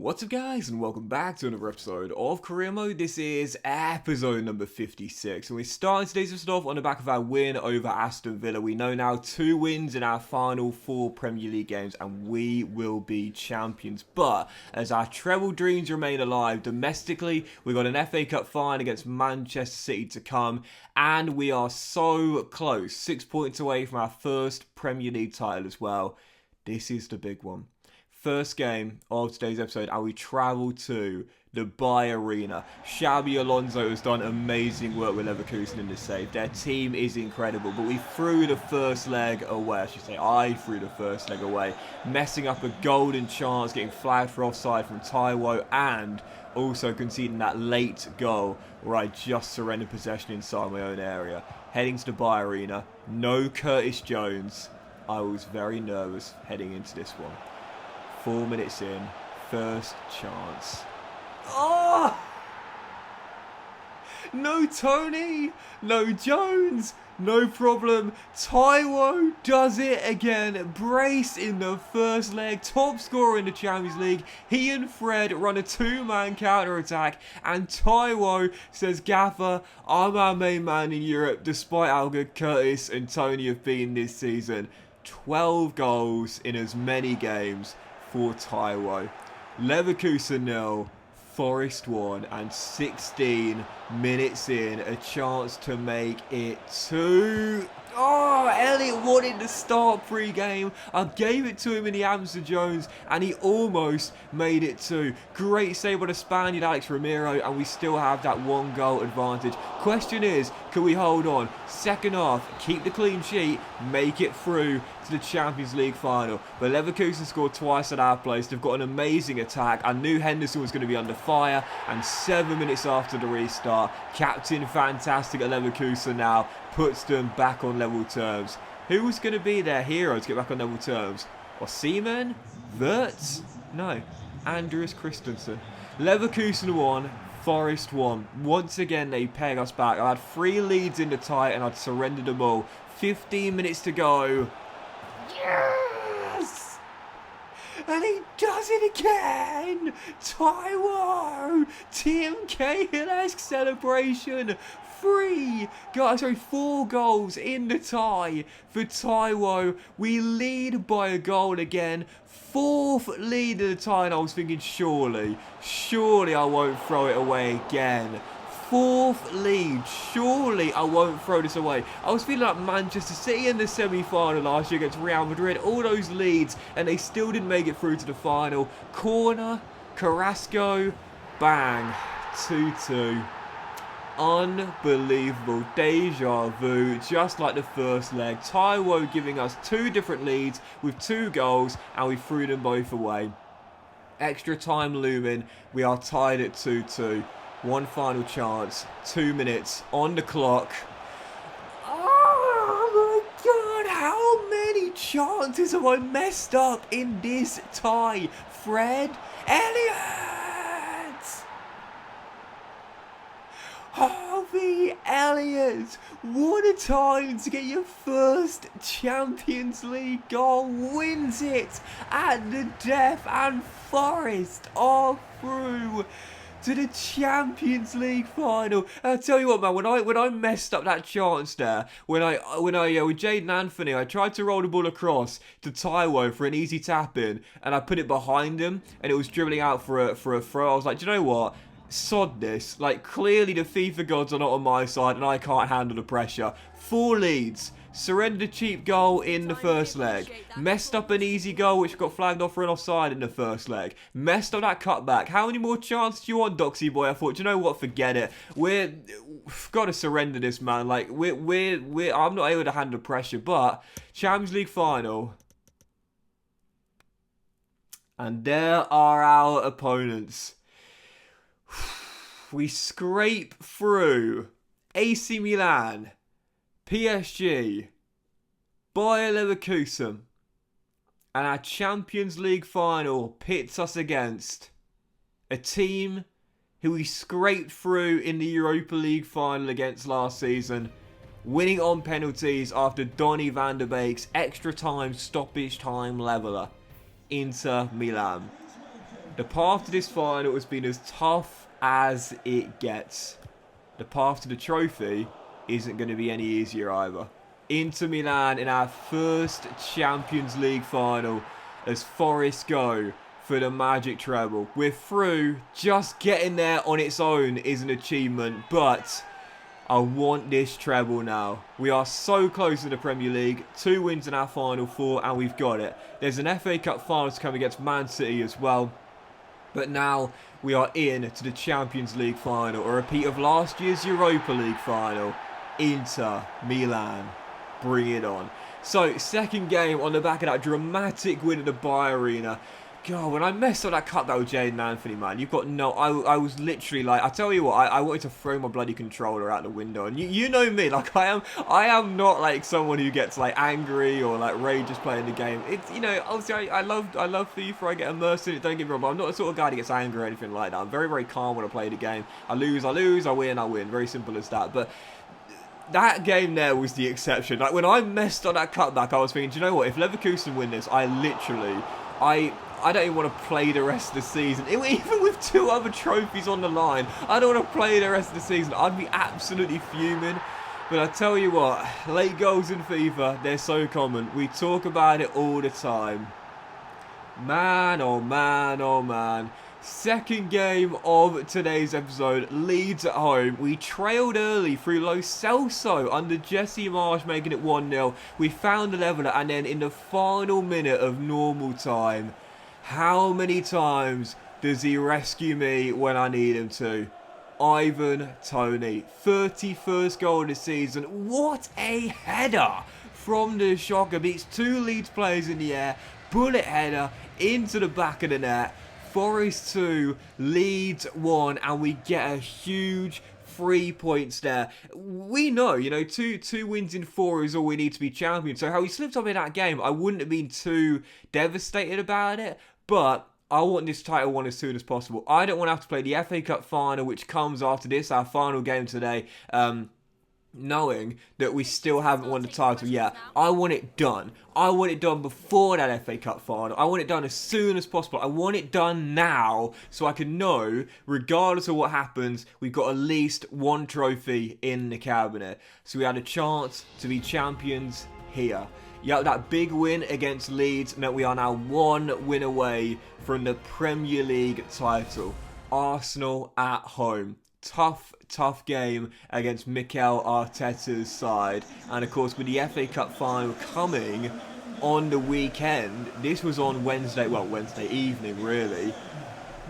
What's up guys, and welcome back to another episode of Career Mode. This is episode number 56 and we're starting today's episode off on the back of our win over Aston Villa. We know now 2 wins in our final 4 Premier League games and we will be champions. But as our treble dreams remain alive domestically, we've got an FA Cup final against Manchester City to come and we are so close, 6 points away from our first Premier League title as well. This is the big one. First game of today's episode and we travel to the Dubai Arena. Xabi Alonso has done amazing work with Leverkusen in this save. Their team is incredible, but we threw the first leg away. I should say I threw the first leg away, messing up a golden chance, getting flagged for offside from Taiwo and also conceding that late goal where I just surrendered possession inside my own area. Heading to the Dubai Arena, no Curtis Jones. I was very nervous heading into this one. 4 minutes in, first chance. Oh! No Tony, no Jones, no problem. Taiwo does it again. Brace in the first leg, top scorer in the Champions League. He and Fred run a 2-man counter-attack and Taiwo says, "Gaffer, I'm our main man in Europe despite how good Curtis and Tony have been this season." 12 goals in as many games for Taiwo. Leverkusen 0, Forest 1, and 16 minutes in, a chance to make it 2. Oh, Elliot wanted to start pre-game. I gave it to him in the absence of Jones, and he almost made it 2. Great save by the Spaniard Alex Romero, and we still have that 1-goal advantage. Question is, can we hold on? Second half, keep the clean sheet, make it through to the Champions League final. But Leverkusen scored twice at our place. They've got an amazing attack. I knew Henderson was going to be under fire, and 7 minutes after the restart, Captain Fantastic at Leverkusen now puts them back on level terms. Who was going to be their hero to get back on level terms? Osimhen? Wirtz? No. Andreas Christensen. Leverkusen 1, Forest 1. Once again, they peg us back. I had 3 leads in the tie and I'd surrendered them all. 15 minutes to go. Yes! And he does it again! Taiwo! Tim Cahill-esque celebration. 4 goals in the tie for Taiwo. We lead by a goal again. 4th lead in the tie, and I was thinking, surely I won't throw it away again. 4th lead, surely I won't throw this away. I was feeling like Manchester City in the semi-final last year against Real Madrid. All those leads, and they still didn't make it through to the final. Corner, Carrasco, bang, 2-2. Unbelievable deja vu, just like the first leg. Taiwo giving us 2 different leads with 2 goals and we threw them both away. Extra time looming, we are tied at 2-2. 1 final chance, 2 minutes on the clock. Oh my god, how many chances have I messed up in this tie? Fred, Elliot! Harvey Elliott, what a time to get your first Champions League goal. Wins it at the death, and Forest are through to the Champions League final. And I tell you what, man, when I messed up that chance there, when I with Jaden Anthony, I tried to roll the ball across to Taiwo for an easy tap in, and I put it behind him, and it was dribbling out for a throw. I was like, do you know what? Sod this. Like, clearly the FIFA gods are not on my side and I can't handle the pressure. 4 leads. Surrendered a cheap goal in the first leg. Messed up an easy goal which got flagged off for an offside in the first leg. Messed up that cutback. How many more chances do you want, Doxy boy? I thought, you know what, forget it. We've got to surrender this, man. Like, I'm not able to handle the pressure, but Champions League final. And there are our opponents. We scrape through AC Milan, PSG, Bayer Leverkusen, and our Champions League final pits us against a team who we scraped through in the Europa League final against last season, winning on penalties after Donny van der Beek's extra time stoppage time leveller. Inter Milan. The path to this final has been as tough as it gets. The path to the trophy isn't going to be any easier either. Inter Milan in our first Champions League final as Forest go for the magic treble. We're through. Just getting there on its own is an achievement, but I want this treble now. We are so close to the Premier League. 2 wins in our final 4 and we've got it. There's an FA Cup final to come against Man City as well. But now we are in to the Champions League final. A repeat of last year's Europa League final. Inter Milan. Bring it on. So, second game on the back of that dramatic win at the Bay Arena. God, when I messed up that cut that with Jaden Anthony, man, you've got no... I was literally like... I tell you what, I wanted to throw my bloody controller out the window. And you know me, like, I am not, like, someone who gets, like, angry or, like, rages playing the game. It's, you know, obviously, I love FIFA, I get immersed in it, don't get me wrong, but I'm not the sort of guy that gets angry or anything like that. I'm very, very calm when I play the game. I lose, I win, I win. Very simple as that. But that game there was the exception. Like, when I messed on that cutback, I was thinking, do you know what? If Leverkusen win this, I don't even want to play the rest of the season. Even with 2 other trophies on the line, I don't want to play the rest of the season. I'd be absolutely fuming. But I tell you what, late goals in FIFA, they're so common. We talk about it all the time. Man, oh man, oh man. Second game of today's episode, Leeds at home. We trailed early through Lo Celso under Jesse Marsch, making it 1-0. We found the leveller, and then in the final minute of normal time, how many times does he rescue me when I need him to? Ivan Toney, 31st goal of the season. What a header from the shocker. Beats 2 Leeds players in the air. Bullet header into the back of the net. Forest 2, Leeds 1, and we get a huge 3 points there. We know, you know, two wins in 4 is all we need to be champions. So how we slipped up in that game, I wouldn't have been too devastated about it, but I want this title won as soon as possible. I don't want to have to play the FA Cup final, which comes after this, our final game today, knowing that we still haven't won the title yet. I want it done. I want it done before that FA Cup final. I want it done as soon as possible. I want it done now so I can know, regardless of what happens, we've got at least 1 trophy in the cabinet. So we had a chance to be champions here. Yeah, that big win against Leeds meant we are now 1 win away from the Premier League title. Arsenal at home. Tough game against Mikel Arteta's side. And of course, with the FA Cup final coming on the weekend, this was on Wednesday evening, really.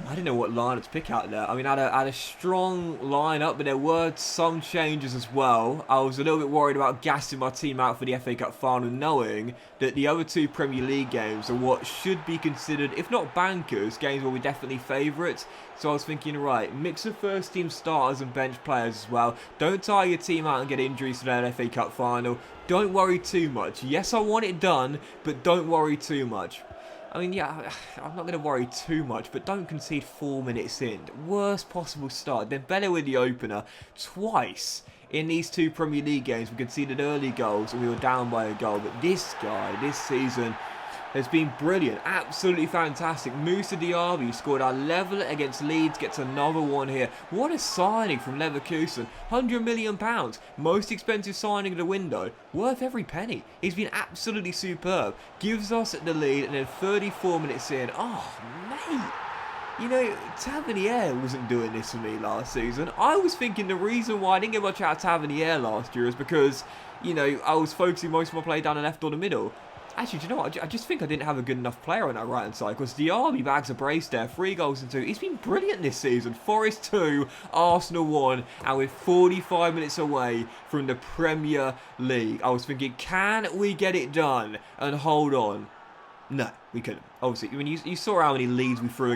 I didn't know what lineup to pick out there. I mean, I had a strong lineup, but there were some changes as well. I was a little bit worried about gassing my team out for the FA Cup final, knowing that the other 2 Premier League games are what should be considered, if not bankers, games where we're definitely favourites. So I was thinking, right, mix of first team starters and bench players as well. Don't tire your team out and get injuries for that FA Cup final. Don't worry too much. Yes, I want it done, but don't worry too much. I mean, yeah, I'm not going to worry too much, but don't concede 4 minutes in. Worst possible start. Then better with the opener. Twice in these 2 Premier League games, we conceded early goals and we were down by a goal. But this guy, this season, has been brilliant. Absolutely fantastic. Moussa Diaby scored our leveller against Leeds, gets another one here. What a signing from Leverkusen. £100 million. Most expensive signing of the window. Worth every penny. He's been absolutely superb. Gives us the lead, and then 34 minutes in. Oh, mate. You know, Tavernier wasn't doing this for me last season. I was thinking the reason why I didn't get much out of Tavernier last year is because, you know, I was focusing most of my play down the left or the middle. Actually, do you know what? I just think I didn't have a good enough player on that right-hand side, because Diaby bags a brace there, 3 goals and 2. He's been brilliant this season. Forest 2, Arsenal 1, and we're 45 minutes away from the Premier League. I was thinking, can we get it done and hold on? No, we couldn't. Obviously, when you saw how many leads we threw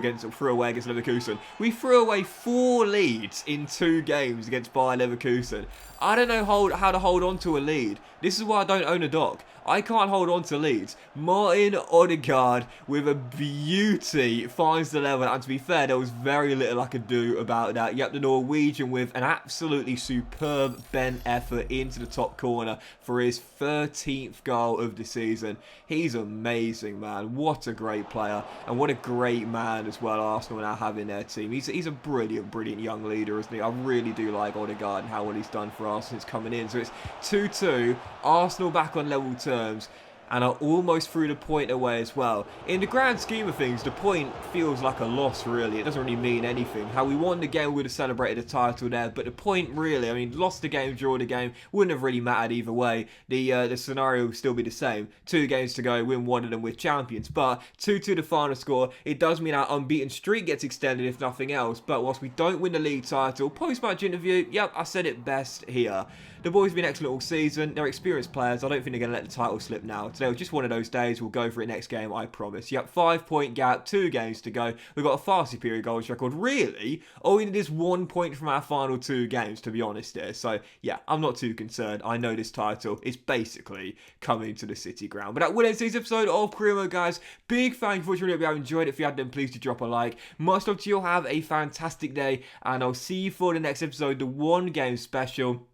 away against Leverkusen. We threw away 4 leads in 2 games against Bayer Leverkusen. I don't know how to hold on to a lead. This is why I don't own a dog. I can't hold on to leads. Martin Odegaard with a beauty finds the level. And to be fair, there was very little I could do about that. Yep, the Norwegian with an absolutely superb bent effort into the top corner for his 13th goal of the season. He's amazing, man. what a great player, and what a great man as well Arsenal now have in their team. He's a brilliant young leader, isn't he? I really do like Odegaard and how well he's done for Arsenal since coming in. So it's 2-2, Arsenal back on level terms, and are almost through the point away as well. In the grand scheme of things, the point feels like a loss, really. It doesn't really mean anything. How we won the game, we would have celebrated the title there, but the point, really, I mean, lost the game, draw the game, wouldn't have really mattered either way. The scenario would still be the same. 2 games to go, win one of them, we're champions. But 2-2 the final score, it does mean our unbeaten streak gets extended, if nothing else. But whilst we don't win the league title, post-match interview, yep, I said it best here. The boys have been excellent all season. They're experienced players. I don't think they're going to let the title slip now. Today was just one of those days. We'll go for it next game, I promise. Yep, 5-point gap, 2 games to go. We've got a far superior goals record. Really? All we need is 1 point from our final 2 games, to be honest here. So, yeah, I'm not too concerned. I know this title is basically coming to the City ground. But that will end today's episode of Career Mode, guys. Big thank you for watching. Hope you have enjoyed it. If you have, then please do drop a like. Much love to you all. Have a fantastic day. And I'll see you for the next episode, the 1 game special.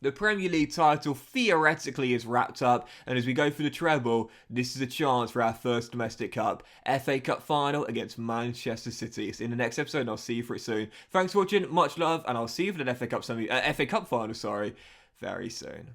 The Premier League title theoretically is wrapped up, and as we go for the treble, this is a chance for our first domestic cup. FA Cup final against Manchester City. It's in the next episode, and I'll see you for it soon. Thanks for watching, much love, and I'll see you for the FA Cup final, very soon.